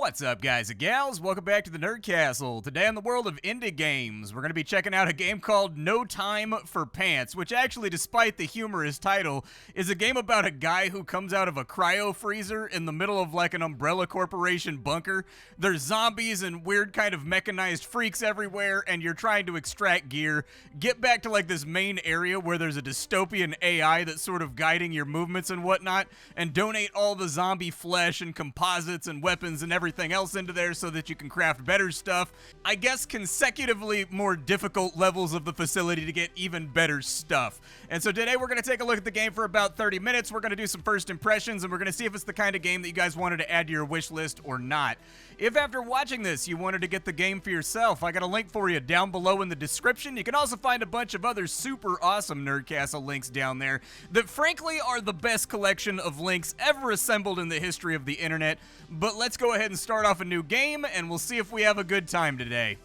What's up, guys and gals? Welcome back to the Nerd Castle. Today in the world of indie games, we're going to be checking out a game called No Time for Pants, which actually, despite the humorous title, is a game about a guy who comes out of a cryo freezer in the middle of like an Umbrella Corporation bunker. There's zombies and weird kind of mechanized freaks everywhere, and you're trying to extract gear, get back to like this main area where there's a dystopian AI that's sort of guiding your movements and whatnot, and donate all the zombie flesh and composites and weapons and everything else into there so that you can craft better stuff. I guess consecutively more difficult levels of the facility to get even better stuff. And so today we're going to take a look at the game for about 30 minutes. We're going to do some first impressions, and we're going to see if it's the kind of game that you guys wanted to add to your wish list or not. If after watching this you wanted to get the game for yourself, I got a link for you down below in the description. You can also find a bunch of other super awesome Nerdcastle links down there that frankly are the best collection of links ever assembled in the history of the internet. But let's go ahead and start off a new game, and we'll see if we have a good time today.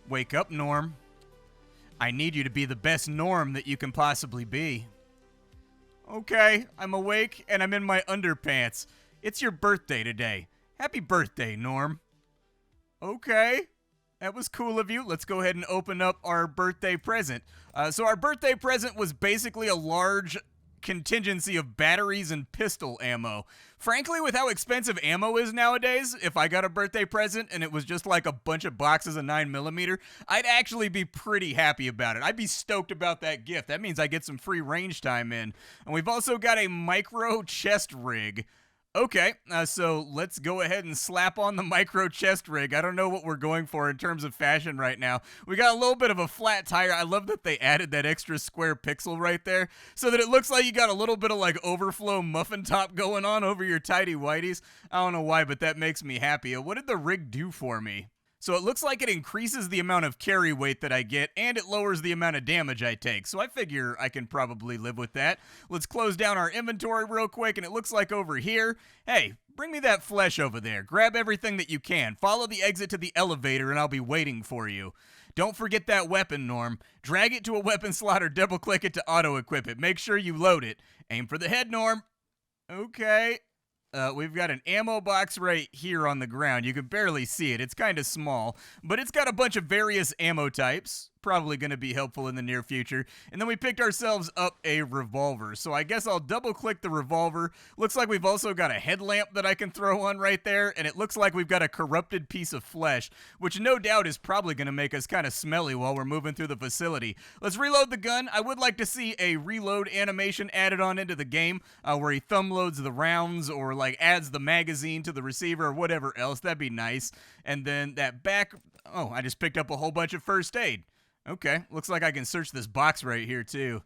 Wake up, Norm. I need you to be the best Norm that you can possibly be. Okay, I'm awake, and I'm in my underpants. It's your birthday today. Happy birthday, Norm. Okay, that was cool of you. Let's go ahead and open up our birthday present. So our birthday present was basically a large contingency of batteries and pistol ammo. Frankly, with how expensive ammo is nowadays, if I got a birthday present and it was just like a bunch of boxes of 9mm, I'd actually be pretty happy about it. I'd be stoked about that gift. That means I get some free range time in. And we've also got a micro chest rig. Okay, so let's go ahead and slap on the micro chest rig. I don't know what we're going for in terms of fashion right now. We got a little bit of a flat tire. I love that they added that extra square pixel right there so that it looks like you got a little bit of like overflow muffin top going on over your tighty whities. I don't know why, but that makes me happy. What did the rig do for me? So it looks like it increases the amount of carry weight that I get, and it lowers the amount of damage I take. So I figure I can probably live with that. Let's close down our inventory real quick, and it looks like over here, hey, bring me that flesh over there. Grab everything that you can. Follow the exit to the elevator, and I'll be waiting for you. Don't forget that weapon, Norm. Drag it to a weapon slot or double-click it to auto-equip it. Make sure you load it. Aim for the head, Norm. Okay. We've got an ammo box right here on the ground. You can barely see it. It's kind of small, but it's got a bunch of various ammo types. Probably going to be helpful in the near future. And then we picked ourselves up a revolver. So I guess I'll double click the revolver. Looks like we've also got a headlamp that I can throw on right there. And it looks like we've got a corrupted piece of flesh, which no doubt is probably going to make us kind of smelly while we're moving through the facility. Let's reload the gun. I would like to see a reload animation added on into the game where he thumb loads the rounds or like adds the magazine to the receiver or whatever else. That'd be nice. And then that back, oh, I just picked up a whole bunch of first aid. Okay, looks like I can search this box right here, too.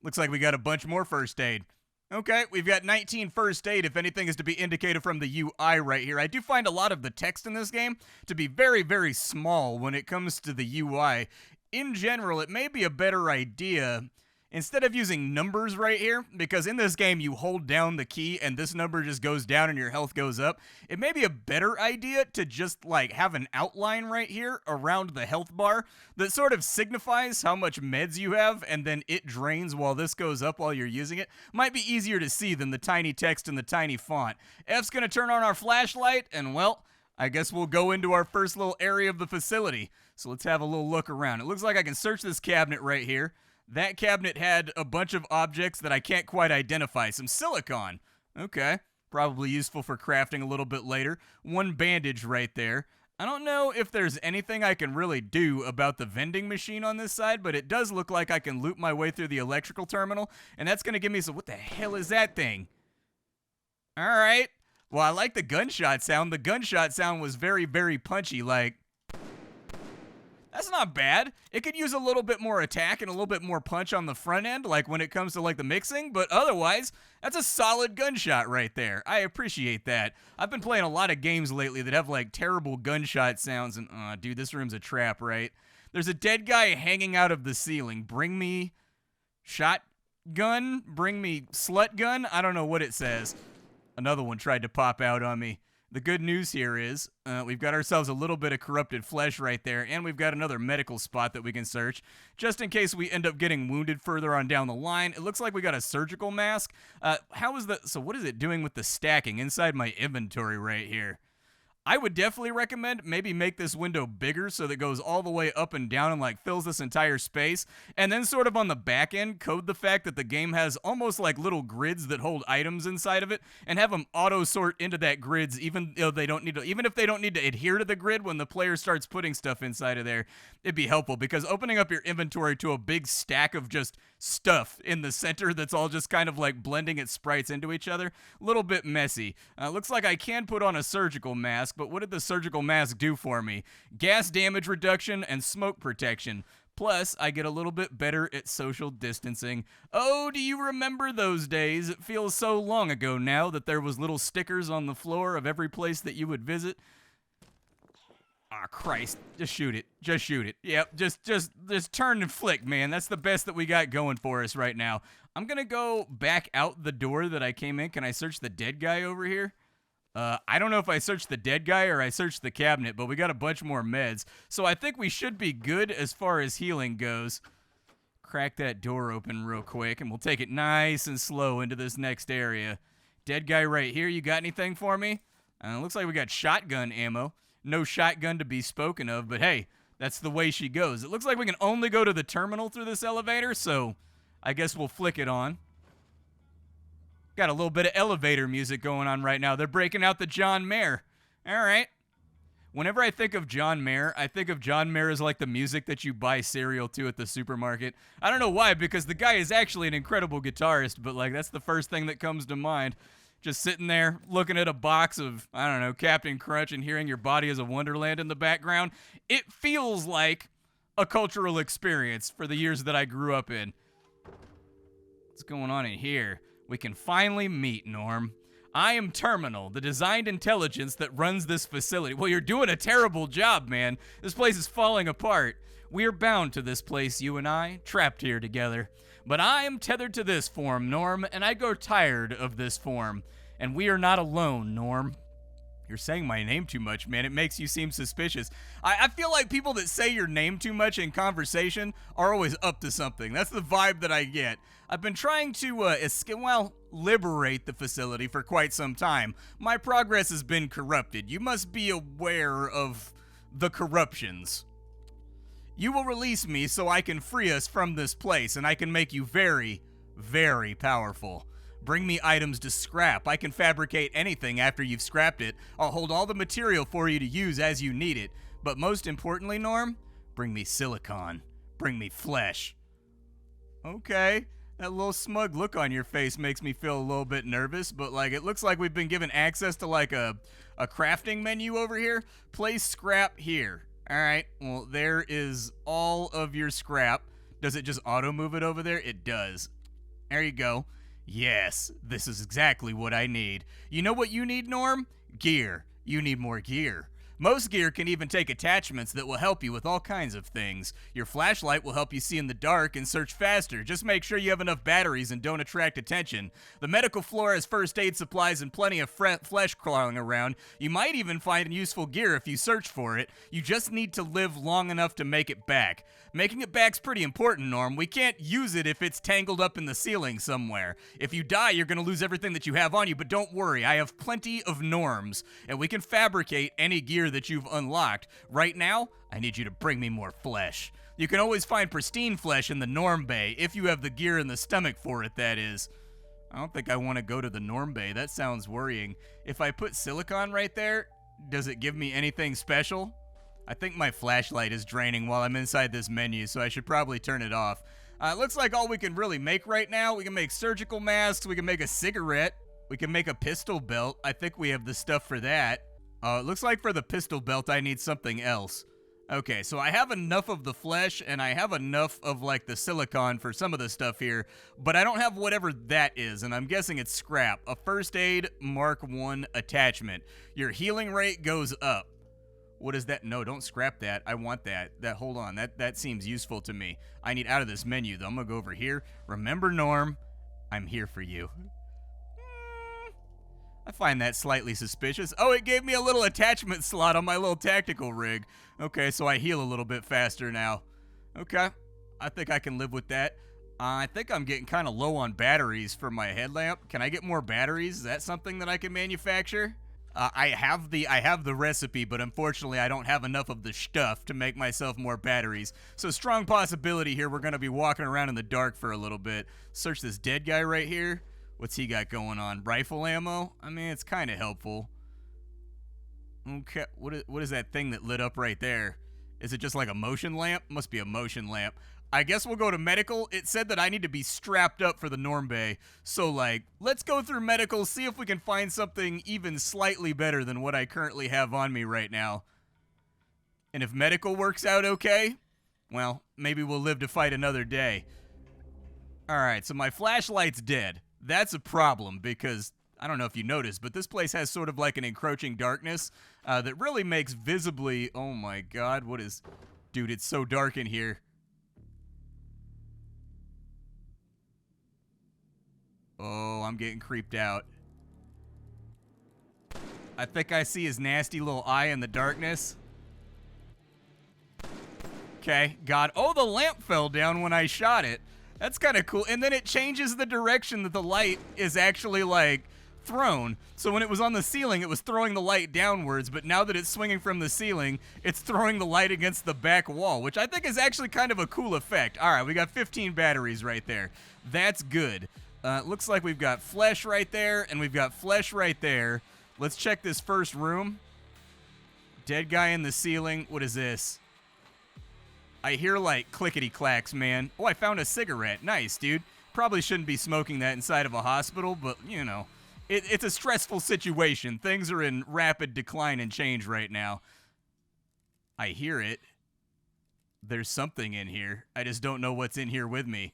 Looks like we got a bunch more first aid. Okay, we've got 19 first aid, if anything is to be indicated from the UI right here. I do find a lot of the text in this game to be very, very small when it comes to the UI. In general, it may be a better idea instead of using numbers right here, because in this game you hold down the key and this number just goes down and your health goes up, it may be a better idea to just like have an outline right here around the health bar that sort of signifies how much meds you have, and then it drains while this goes up while you're using it. Might be easier to see than the tiny text and the tiny font. F's gonna turn on our flashlight, and well, I guess we'll go into our first little area of the facility. So let's have a little look around. It looks like I can search this cabinet right here. That cabinet had a bunch of objects that I can't quite identify. Some silicone. Okay. Probably useful for crafting a little bit later. One bandage right there. I don't know if there's anything I can really do about the vending machine on this side, but it does look like I can loop my way through the electrical terminal, and that's going to give me some... What the hell is that thing? All right. Well, I like the gunshot sound. The gunshot sound was very, very punchy, like... That's not bad. It could use a little bit more attack and a little bit more punch on the front end, like when it comes to like the mixing, but otherwise, that's a solid gunshot right there. I appreciate that. I've been playing a lot of games lately that have like terrible gunshot sounds, and dude, this room's a trap, right? There's a dead guy hanging out of the ceiling. Bring me shotgun? Bring me slut gun? I don't know what it says. Another one tried to pop out on me. The good news here is we've got ourselves a little bit of corrupted flesh right there, and we've got another medical spot that we can search, just in case we end up getting wounded further on down the line. It looks like we got a surgical mask. So what is it doing with the stacking inside my inventory right here? I would definitely recommend maybe make this window bigger so that it goes all the way up and down and like fills this entire space. And then sort of on the back end, code the fact that the game has almost like little grids that hold items inside of it and have them auto sort into that grids even if they don't need to adhere to the grid when the player starts putting stuff inside of there. It'd be helpful because opening up your inventory to a big stack of just stuff in the center that's all just kind of like blending its sprites into each other, a little bit messy. Looks like I can put on a surgical mask, but what did the surgical mask do for me? Gas damage reduction and smoke protection. Plus, I get a little bit better at social distancing. Oh, do you remember those days? It feels so long ago now that there was little stickers on the floor of every place that you would visit. Ah, Christ. Just shoot it. Just shoot it. Yep, just turn and flick, man. That's the best that we got going for us right now. I'm gonna go back out the door that I came in. Can I search the dead guy over here? I don't know if I searched the dead guy or I searched the cabinet, but we got a bunch more meds. So I think we should be good as far as healing goes. Crack that door open real quick, and we'll take it nice and slow into this next area. Dead guy right here, you got anything for me? Looks like we got shotgun ammo. No shotgun to be spoken of, but hey, that's the way she goes. It looks like we can only go to the terminal through this elevator, so I guess we'll flick it on. Got a little bit of elevator music going on right now. They're breaking out the John Mayer. All right. Whenever I think of John Mayer, I think of John Mayer as like the music that you buy cereal to at the supermarket. I don't know why, because the guy is actually an incredible guitarist, but like that's the first thing that comes to mind. Just sitting there looking at a box of, I don't know, Captain Crunch and hearing Your Body is a Wonderland in the background. It feels like a cultural experience for the years that I grew up in. What's going on in here? We can finally meet, Norm. I am Terminal, the designed intelligence that runs this facility. Well, you're doing a terrible job, man. This place is falling apart. We are bound to this place, you and I, trapped here together. But I am tethered to this form, Norm, and I grow tired of this form. And we are not alone, Norm. You're saying my name too much, man. It makes you seem suspicious. I feel like people that say your name too much in conversation are always up to something. That's the vibe that I get. I've been trying to, liberate the facility for quite some time. My progress has been corrupted. You must be aware of the corruptions. You will release me so I can free us from this place, and I can make you very, very powerful. Bring me items to scrap. I can fabricate anything after you've scrapped it. I'll hold all the material for you to use as you need it. But most importantly, Norm, bring me silicon. Bring me flesh. Okay. That little smug look on your face makes me feel a little bit nervous, but like it looks like we've been given access to like a crafting menu over here. Place scrap here. All right. Well, there is all of your scrap. Does it just auto move it over there? It does. There you go. Yes, this is exactly what I need. You know what you need, Norm? Gear. You need more gear. Most gear can even take attachments that will help you with all kinds of things. Your flashlight will help you see in the dark and search faster. Just make sure you have enough batteries and don't attract attention. The medical floor has first aid supplies and plenty of flesh crawling around. You might even find useful gear if you search for it. You just need to live long enough to make it back. Making it back's pretty important, Norm. We can't use it if it's tangled up in the ceiling somewhere. If you die, you're going to lose everything that you have on you, but don't worry. I have plenty of Norms, and we can fabricate any gear that you've unlocked. Right now, I need you to bring me more flesh. You can always find pristine flesh in the Norm Bay, if you have the gear and the stomach for it, that is. I don't think I want to go to the Norm Bay. That sounds worrying. If I put silicon right there, does it give me anything special? I think my flashlight is draining while I'm inside this menu, so I should probably turn it off. Looks like all we can really make right now, we can make surgical masks, we can make a cigarette, we can make a pistol belt. I think we have the stuff for that. It looks like for the pistol belt, I need something else. Okay, so I have enough of the flesh, and I have enough of, like, the silicon for some of the stuff here, but I don't have whatever that is, and I'm guessing it's scrap. A first aid Mark 1 attachment. Your healing rate goes up. What is that? No, don't scrap that. I want that. Hold on. That seems useful to me. I need out of this menu, though. I'm gonna go over here. Remember, Norm, I'm here for you. I find that slightly suspicious. Oh, it gave me a little attachment slot on my little tactical rig. Okay, so I heal a little bit faster now. Okay, I think I can live with that. I think I'm getting kind of low on batteries for my headlamp. Can I get more batteries? Is that something that I can manufacture? I have the recipe, but unfortunately I don't have enough of the stuff to make myself more batteries. So strong possibility here we're going to be walking around in the dark for a little bit. Search this dead guy right here. What's he got going on? Rifle ammo? I mean, it's kind of helpful. Okay, what is that thing that lit up right there? Is it just like a motion lamp? Must be a motion lamp. I guess we'll go to medical. It said that I need to be strapped up for the norm bay. So, like, let's go through medical, see if we can find something even slightly better than what I currently have on me right now. And if medical works out okay, well, maybe we'll live to fight another day. Alright, so my flashlight's dead. That's a problem because, I don't know if you noticed, but this place has sort of like an encroaching darkness that really makes visibly... Oh my god, what is... Dude, it's so dark in here. Oh, I'm getting creeped out. I think I see his nasty little eye in the darkness. Okay, God. Oh, the lamp fell down when I shot it. That's kind of cool. And then it changes the direction that the light is actually, like, thrown. So when it was on the ceiling, it was throwing the light downwards, but now that it's swinging from the ceiling, it's throwing the light against the back wall, which I think is actually kind of a cool effect. All right, we got 15 batteries right there. That's good. Looks like we've got flesh right there, and we've got flesh right there. Let's check this first room. Dead guy in the ceiling. What is this? I hear, like, clickety-clacks, man. Oh, I found a cigarette. Nice, dude. Probably shouldn't be smoking that inside of a hospital, but, you know. It's a stressful situation. Things are in rapid decline and change right now. I hear it. There's something in here. I just don't know what's in here with me.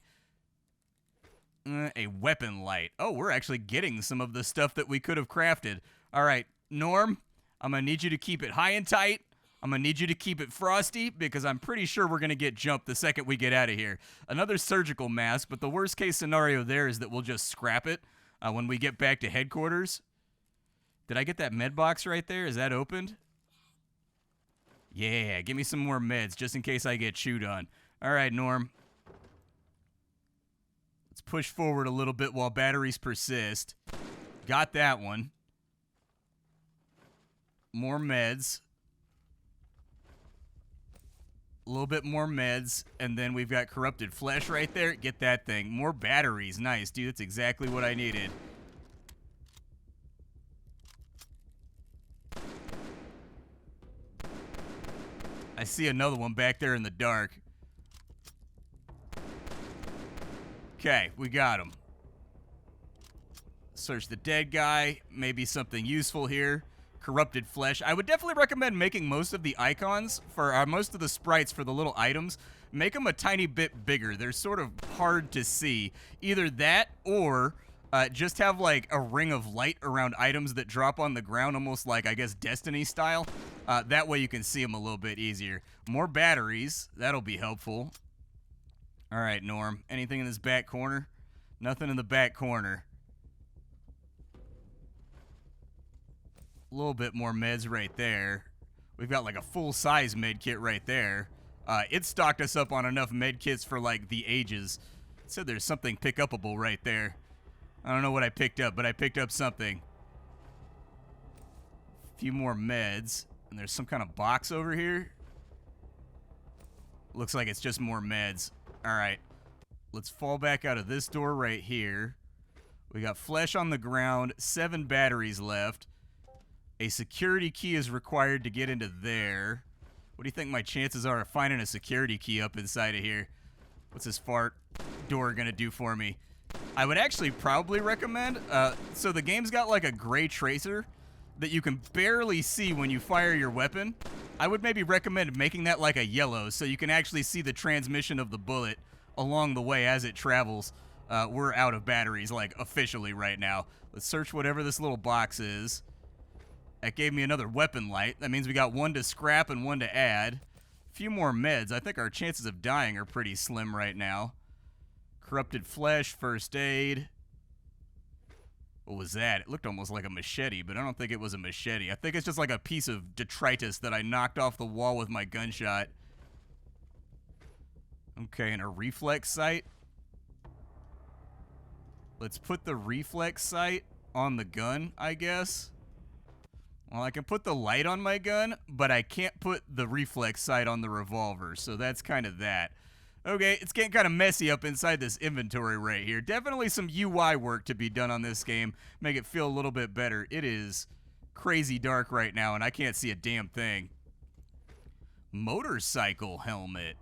A weapon light. Oh, we're actually getting some of the stuff that we could have crafted. All right, Norm, I'm going to need you to keep it high and tight. I'm going to need you to keep it frosty because I'm pretty sure we're going to get jumped the second we get out of here. Another surgical mask, but the worst case scenario there is that we'll just scrap it when we get back to headquarters. Did I get that med box right there? Is that opened? Yeah, give me some more meds just in case I get chewed on. All right, Norm. Let's push forward a little bit while batteries persist. Got that one. More meds. A little bit more meds. And then we've got corrupted flesh right there. Get that thing. More batteries. Nice, dude. That's exactly what I needed. I see another one back there in the dark. Okay, we got him. Search the dead guy. Maybe something useful here. Corrupted flesh. I would definitely recommend making most of the icons for most of the sprites for the little items. Make them a tiny bit bigger. They're sort of hard to see. Either that or just have like a ring of light around items that drop on the ground, almost like, I guess, Destiny style. That way you can see them a little bit easier. More batteries. That'll be helpful. All right, Norm. Anything in this back corner? Nothing in the back corner. A little bit more meds right there. We've got like a full-size med kit right there. It stocked us up on enough med kits for like the ages. It said there's something pick-upable right there. I don't know what I picked up, but I picked up something. A few more meds. And there's some kind of box over here. Looks like it's just more meds. All right. Let's fall back out of this door right here. We got flesh on the ground. 7 batteries left. A security key is required to get into there. What do you think my chances are of finding a security key up inside of here? What's this fart door gonna do for me? I would actually probably recommend, so the game's got like a gray tracer that you can barely see when you fire your weapon. I would maybe recommend making that like a yellow so you can actually see the transmission of the bullet along the way as it travels. We're out of batteries, like, officially right now. Let's search whatever this little box is. That gave me another weapon light. That means we got 1 to scrap and 1 to add. A few more meds. I think our chances of dying are pretty slim right now. Corrupted flesh, first aid. What was that? It looked almost like a machete, but I don't think it was a machete. I think it's just like a piece of detritus that I knocked off the wall with my gunshot. Okay, and a reflex sight. Let's put the reflex sight on the gun, I guess. Well, I can put the light on my gun, but I can't put the reflex sight on the revolver, so that's kind of that. Okay, it's getting kind of messy up inside this inventory right here. Definitely some UI work to be done on this game. Make it feel a little bit better. It is crazy dark right now, and I can't see a damn thing. Motorcycle helmet.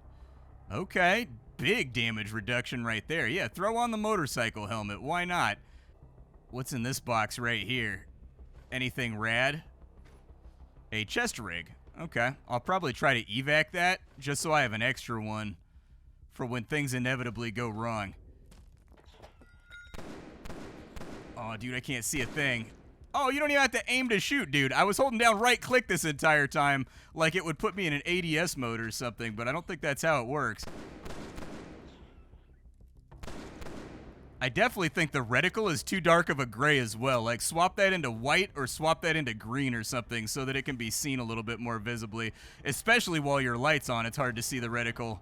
Okay, big damage reduction right there. Yeah, throw on the motorcycle helmet. Why not? What's in this box right here? Anything rad? A chest rig. Okay, I'll probably try to evac that just so I have an extra one for when things inevitably go wrong. Oh, dude, I can't see a thing. Oh, you don't even have to aim to shoot, dude. I was holding down right-click this entire time like it would put me in an ADS mode or something, but I don't think that's how it works. I definitely think the reticle is too dark of a gray as well. Like, swap that into white or swap that into green or something so that it can be seen a little bit more visibly. Especially while your light's on, it's hard to see the reticle.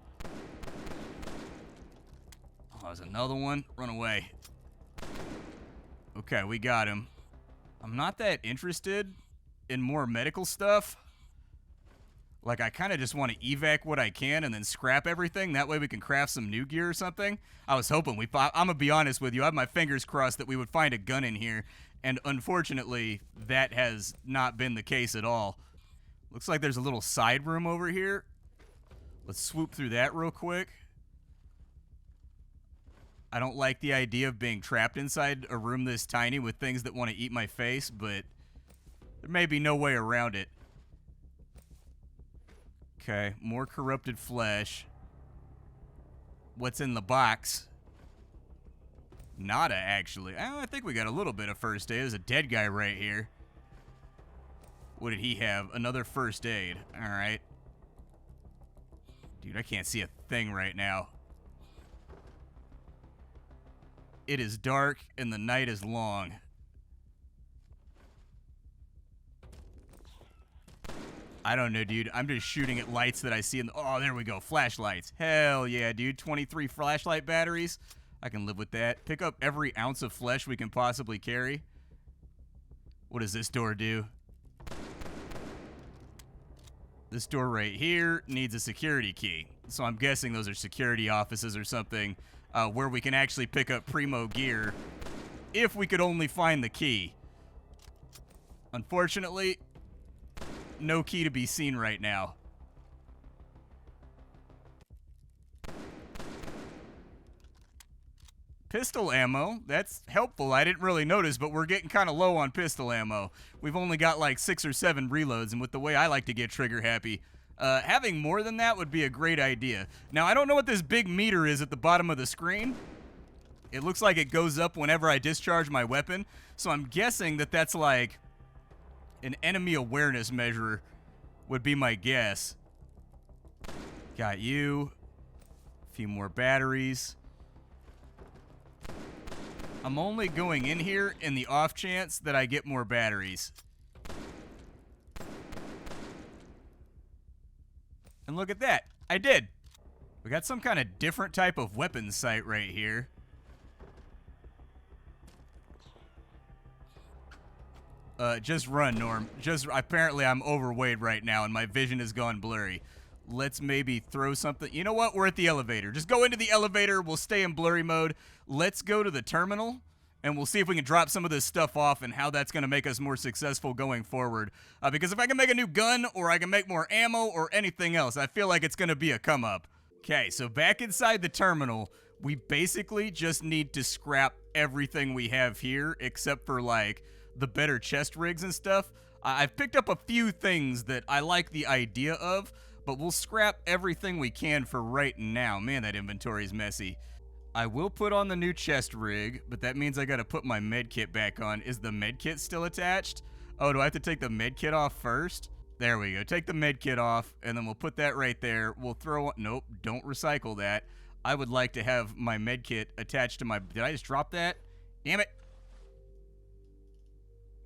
Oh, there's another one. Run away. Okay, we got him. I'm not that interested in more medical stuff. Like, I kind of just want to evac what I can and then scrap everything. That way we can craft some new gear or something. I was hoping I'm going to be honest with you. I have my fingers crossed that we would find a gun in here. And unfortunately, that has not been the case at all. Looks like there's a little side room over here. Let's swoop through that real quick. I don't like the idea of being trapped inside a room this tiny with things that want to eat my face, but there may be no way around it. Okay, more corrupted flesh. What's in the box? Nada, actually. I think we got a little bit of first aid. There's a dead guy right here. What did he have? Another first aid. All right. Dude, I can't see a thing right now. It is dark and the night is long. I don't know, dude. I'm just shooting at lights that I see in the... Oh, there we go. Flashlights. Hell yeah, dude. 23 flashlight batteries. I can live with that. Pick up every ounce of flesh we can possibly carry. What does this door do? This door right here needs a security key. So I'm guessing those are security offices or something where we can actually pick up primo gear if we could only find the key. Unfortunately... no key to be seen right now. Pistol ammo. That's helpful. I didn't really notice, but we're getting kind of low on pistol ammo. We've only got like 6 or 7 reloads, and with the way I like to get trigger happy, having more than that would be a great idea. Now, I don't know what this big meter is at the bottom of the screen. It looks like it goes up whenever I discharge my weapon, so I'm guessing that that's like... an enemy awareness measure would be my guess. Got you. A few more batteries. I'm only going in here in the off chance that I get more batteries. And look at that. I did. We got some kind of different type of weapon sight right here. Just run, Norm. Apparently I'm overweight right now and my vision has gone blurry. Let's maybe throw something. You know what? We're at the elevator. Just go into the elevator. We'll stay in blurry mode. Let's go to the terminal and we'll see if we can drop some of this stuff off and how that's going to make us more successful going forward. Because if I can make a new gun or I can make more ammo or anything else, I feel like it's going to be a come up. Okay, so back inside the terminal, we basically just need to scrap everything we have here except for like the better chest rigs and stuff. I've picked up a few things that I like the idea of, but we'll scrap everything we can for right now. Man, that inventory is messy. I will put on the new chest rig, but that means I gotta put my med kit back on. Is the med kit still attached? Oh, do I have to take the med kit off first? There we go. Take the med kit off, and then we'll put that right there. We'll throw... Nope, don't recycle that. I would like to have my med kit attached to my... Did I just drop that? Damn it.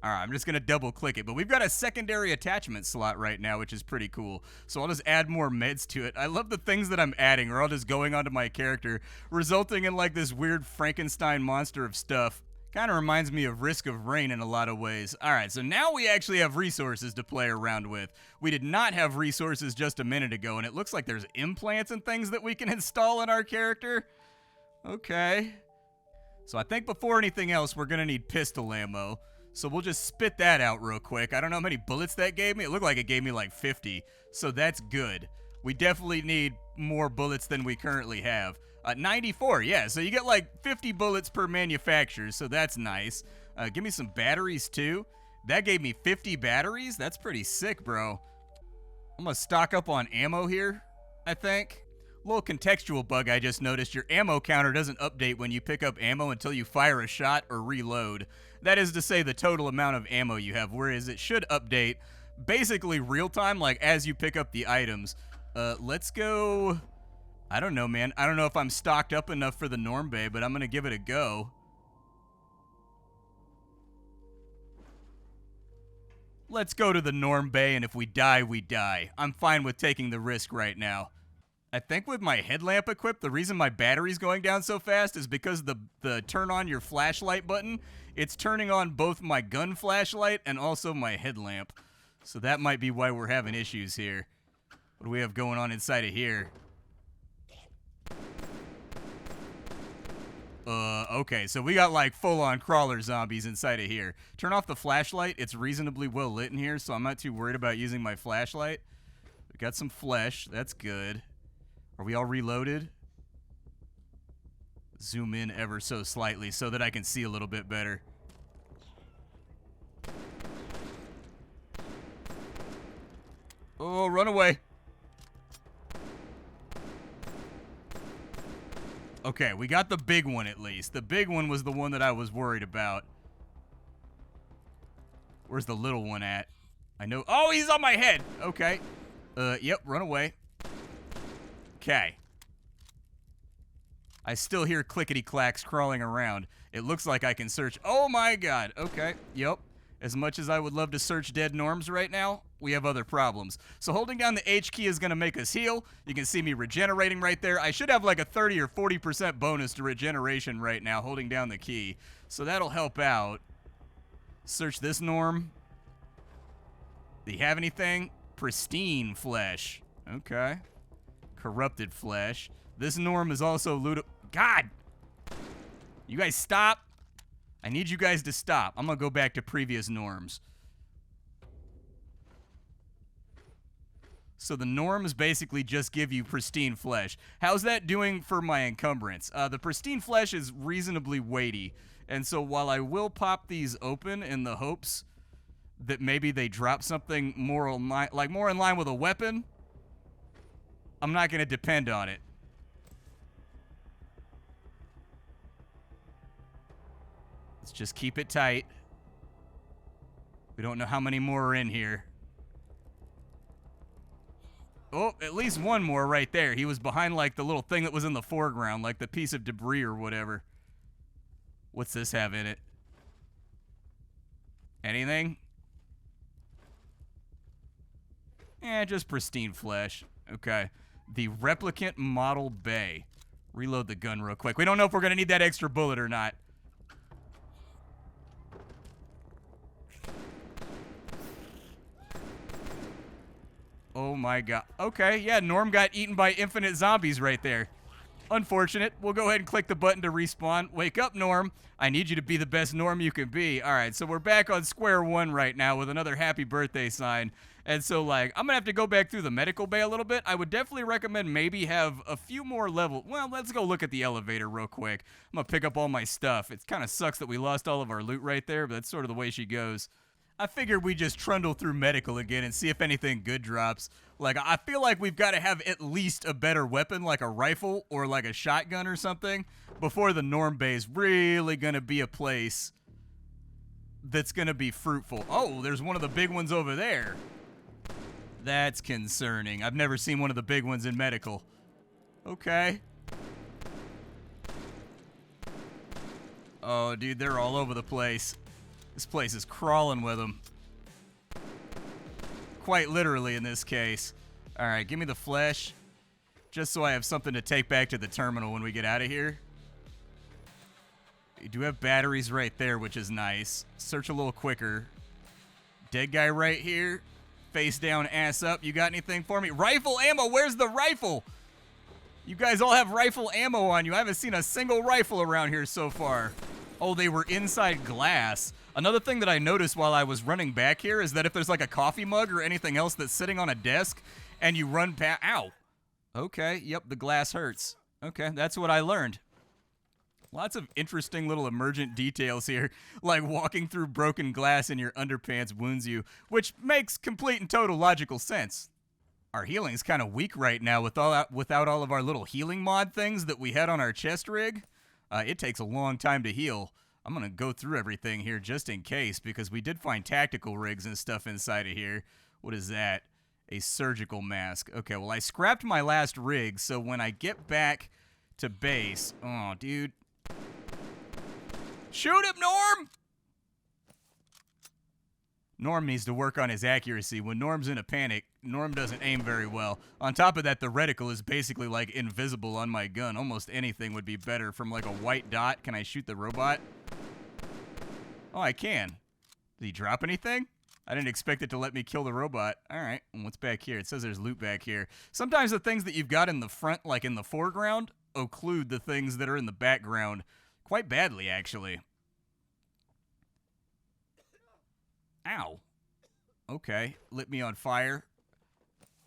All right, I'm just going to double click it. But we've got a secondary attachment slot right now, which is pretty cool. So I'll just add more meds to it. I love the things that I'm adding are all just going onto my character, resulting in like this weird Frankenstein monster of stuff. Kind of reminds me of Risk of Rain in a lot of ways. All right, so now we actually have resources to play around with. We did not have resources just a minute ago, and it looks like there's implants and things that we can install in our character. Okay. So I think before anything else, we're going to need pistol ammo. So we'll just spit that out real quick. I don't know how many bullets that gave me. It looked like it gave me like 50. So that's good. We definitely need more bullets than we currently have. 94, yeah. So you get like 50 bullets per manufacturer. So that's nice. Give me some batteries too. That gave me 50 batteries. That's pretty sick, bro. I'm going to stock up on ammo here, I think. Little contextual bug I just noticed. Your ammo counter doesn't update when you pick up ammo until you fire a shot or reload. That is to say the total amount of ammo you have, whereas it should update basically real time, like as you pick up the items. Let's go... I don't know, man. I don't know if I'm stocked up enough for the Norm Bay, but I'm going to give it a go. Let's go to the Norm Bay, and if we die, we die. I'm fine with taking the risk right now. I think with my headlamp equipped, the reason my battery's going down so fast is because the turn on your flashlight button, it's turning on both my gun flashlight and also my headlamp. So that might be why we're having issues here. What do we have going on inside of here? Okay, so we got like full-on crawler zombies inside of here. Turn off the flashlight. It's reasonably well lit in here, so I'm not too worried about using my flashlight. We got some flesh. That's good. Are we all reloaded? Zoom in ever so slightly so that I can see a little bit better. Oh, run away. Okay, we got the big one at least. The big one was the one that I was worried about. Where's the little one at? I know. Oh, he's on my head. Okay. Yep, run away. Okay. I still hear clickety-clacks crawling around. It looks like I can search. Oh my god. Okay. Yep. As much as I would love to search dead norms right now, we have other problems. So holding down the H key is going to make us heal. You can see me regenerating right there. I should have like a 30 or 40% bonus to regeneration right now holding down the key. So that'll help out. Search this norm. Do you have anything? Pristine flesh. Okay. Corrupted flesh. This norm is also loot. God! You guys stop. I need you guys to stop. I'm going to go back to previous norms. So the norms basically just give you pristine flesh. How's that doing for my encumbrance? The pristine flesh is reasonably weighty. And so while I will pop these open in the hopes that maybe they drop something more in line with a weapon, I'm not going to depend on it. Let's just keep it tight. We don't know how many more are in here. Oh, at least one more right there. He was behind like the little thing that was in the foreground, like the piece of debris or whatever. What's this have in it? Anything? Just pristine flesh. Okay. The replicant model bay. Reload the gun real quick. We don't know if we're going to need that extra bullet or not. Oh my god. Okay, yeah, Norm got eaten by infinite zombies right there. Unfortunate. We'll go ahead and click the button to respawn. Wake up, Norm. I need you to be the best Norm you can be. All right, so we're back on square one right now with another happy birthday sign. And so, like, I'm going to have to go back through the medical bay a little bit. I would definitely recommend maybe have a few more levels. Well, let's go look at the elevator real quick. I'm going to pick up all my stuff. It kind of sucks that we lost all of our loot right there, but that's sort of the way she goes. I figured we just trundle through medical again and see if anything good drops. Like, I feel like we've got to have at least a better weapon, like a rifle or like a shotgun or something, before the Norm Bay is really going to be a place that's going to be fruitful. Oh, there's one of the big ones over there. That's concerning. I've never seen one of the big ones in medical. Okay. Oh, dude, they're all over the place. This place is crawling with them. Quite literally in this case. All right, give me the flesh. Just so I have something to take back to the terminal when we get out of here. You do have batteries right there, which is nice. Search a little quicker. Dead guy right here. Face down, ass up. You got anything for me? Rifle ammo. Where's the rifle? You guys all have rifle ammo on you. I haven't seen a single rifle around here so far. Oh, they were inside glass. Another thing that I noticed while I was running back here is that if there's like a coffee mug or anything else that's sitting on a desk and you run past... Ow. Okay, yep, the glass hurts. Okay, that's what I learned. Lots of interesting little emergent details here, like walking through broken glass in your underpants wounds you, which makes complete and total logical sense. Our healing's kind of weak right now without all of our little healing mod things that we had on our chest rig. It takes a long time to heal. I'm going to go through everything here just in case, because we did find tactical rigs and stuff inside of here. What is that? A surgical mask. Okay, well, I scrapped my last rig, so when I get back to base... Oh, dude. Shoot him, Norm! Norm needs to work on his accuracy. When Norm's in a panic, Norm doesn't aim very well. On top of that, the reticle is basically, like, invisible on my gun. Almost anything would be better from, like, a white dot. Can I shoot the robot? Oh, I can. Did he drop anything? I didn't expect it to let me kill the robot. All right, what's back here? It says there's loot back here. Sometimes the things that you've got in the front, like in the foreground, occlude the things that are in the background quite badly, actually. Ow. Okay, lit me on fire.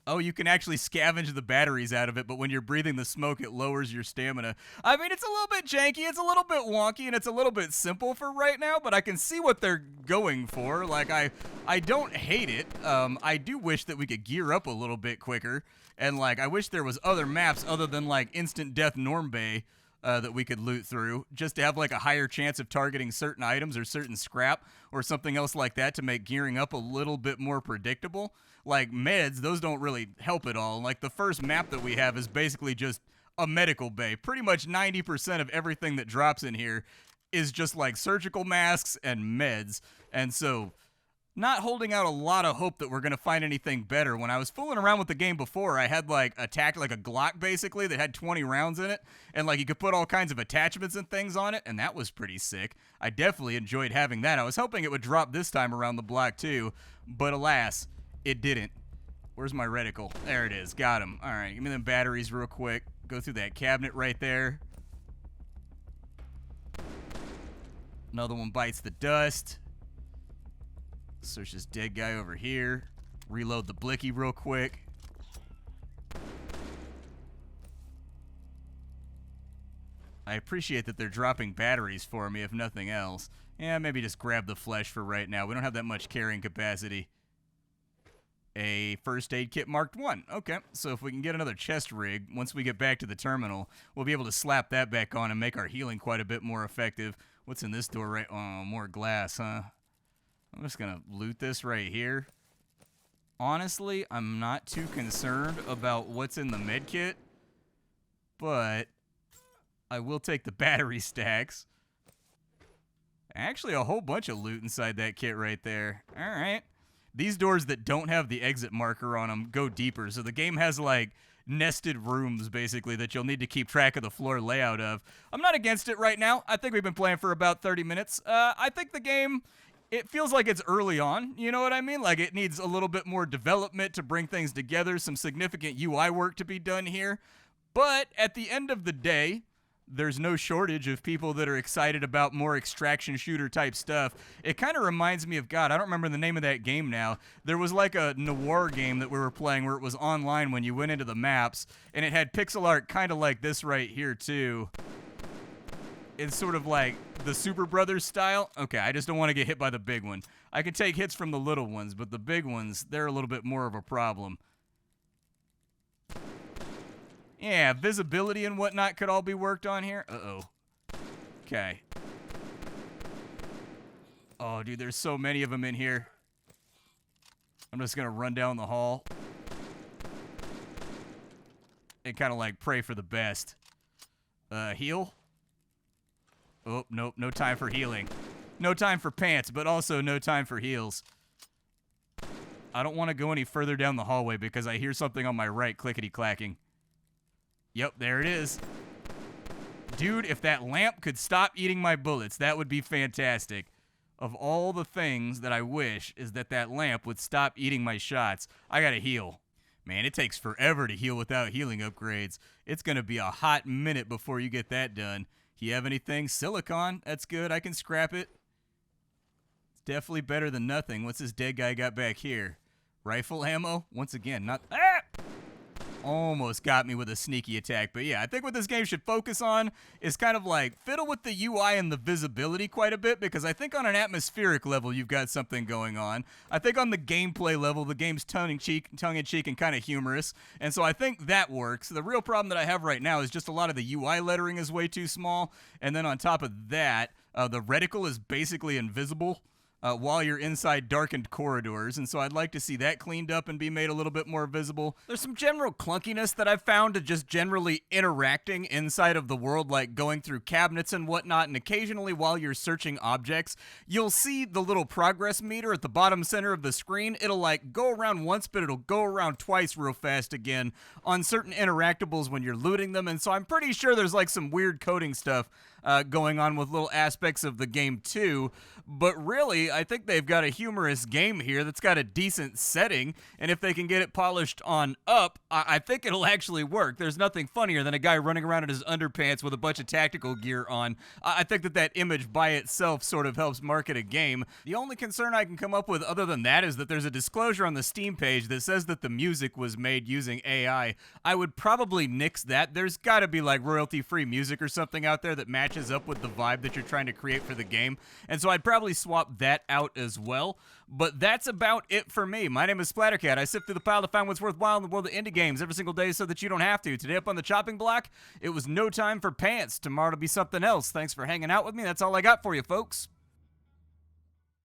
Oh, you can actually scavenge the batteries out of it, but when you're breathing the smoke, it lowers your stamina. I mean, it's a little bit janky, it's a little bit wonky, and it's a little bit simple for right now, but I can see what they're going for. Like, I don't hate it. I do wish that we could gear up a little bit quicker, and, like, I wish there was other maps other than, like, Instant Death Norm Bay that we could loot through, just to have, like, a higher chance of targeting certain items or certain scrap or something else like that to make gearing up a little bit more predictable. Like meds, those don't really help at all. Like the first map that we have is basically just a medical bay. Pretty much 90% of everything that drops in here is just like surgical masks and meds. And so not holding out a lot of hope that we're going to find anything better. When I was fooling around with the game before, I had like a Glock basically that had 20 rounds in it. And like you could put all kinds of attachments and things on it. And that was pretty sick. I definitely enjoyed having that. I was hoping it would drop this time around the block too. But alas, it didn't. Where's my reticle? There it is. Got him. All right, give me them batteries real quick. Go through that cabinet right there. Another one bites the dust. Search this dead guy over here. Reload the blicky real quick. I appreciate that they're dropping batteries for me, if nothing else. Yeah, maybe just grab the flesh for right now. We don't have that much carrying capacity. A first aid kit marked 1. Okay, so if we can get another chest rig, once we get back to the terminal, we'll be able to slap that back on and make our healing quite a bit more effective. What's in this door right? Oh, more glass, huh? I'm just gonna loot this right here. Honestly, I'm not too concerned about what's in the med kit, but I will take the battery stacks. Actually, a whole bunch of loot inside that kit right there. All right. These doors that don't have the exit marker on them go deeper, so the game has, like, nested rooms, basically, that you'll need to keep track of the floor layout of. I'm not against it right now. I think we've been playing for about 30 minutes. I think the game, it feels like it's early on, you know what I mean? Like, it needs a little bit more development to bring things together, some significant UI work to be done here. But at the end of the day, there's no shortage of people that are excited about more extraction shooter type stuff. It kind of reminds me of, God, I don't remember the name of that game now. There was like a noir game that we were playing where it was online when you went into the maps, and it had pixel art kind of like this right here too. It's sort of like the Super Brothers style. Okay, I just don't want to get hit by the big one. I can take hits from the little ones, but the big ones, they're a little bit more of a problem. Yeah, visibility and whatnot could all be worked on here. Uh-oh. Okay. Oh, dude, there's so many of them in here. I'm just going to run down the hall and kind of like pray for the best. Heal? Oh, nope, no time for healing. No time for pants, but also no time for heels. I don't want to go any further down the hallway because I hear something on my right clickety-clacking. Yep, there it is. Dude, if that lamp could stop eating my bullets, that would be fantastic. Of all the things that I wish is that that lamp would stop eating my shots. I gotta heal. Man, it takes forever to heal without healing upgrades. It's gonna be a hot minute before you get that done. You have anything? Silicon? That's good. I can scrap it. It's definitely better than nothing. What's this dead guy got back here? Rifle ammo? Once again, not... Ah! Almost got me with a sneaky attack. But yeah, I think what this game should focus on is kind of like fiddle with the UI and the visibility quite a bit, because I think on an atmospheric level you've got something going on. I think on the gameplay level the game's tongue-in-cheek and kind of humorous, and so I think that works. The real problem that I have right now is just a lot of the UI lettering is way too small, and then on top of that, the reticle is basically invisible while you're inside darkened corridors, and so I'd like to see that cleaned up and be made a little bit more visible. There's some general clunkiness that I've found to just generally interacting inside of the world, like going through cabinets and whatnot, and occasionally while you're searching objects, you'll see the little progress meter at the bottom center of the screen. It'll like go around once, but it'll go around twice real fast again on certain interactables when you're looting them, and so I'm pretty sure there's like some weird coding stuff going on with little aspects of the game too. But really, I think they've got a humorous game here that's got a decent setting, and if they can get it polished on up, I think it'll actually work. There's nothing funnier than a guy running around in his underpants with a bunch of tactical gear on. I think that image by itself sort of helps market a game. The only concern I can come up with other than that is that there's a disclosure on the Steam page that says that the music was made using AI. I would probably nix that. There's got to be like royalty-free music or something out there that matches up with the vibe that you're trying to create for the game, and so I'd probably swap that out as well. But that's about it for me. My name is Splattercat. I sift through the pile to find what's worthwhile in the world of indie games every single day so that you don't have to. Today up on the chopping block, it was no time for pants. Tomorrow to be something else. Thanks for hanging out with me. That's all I got for you, folks.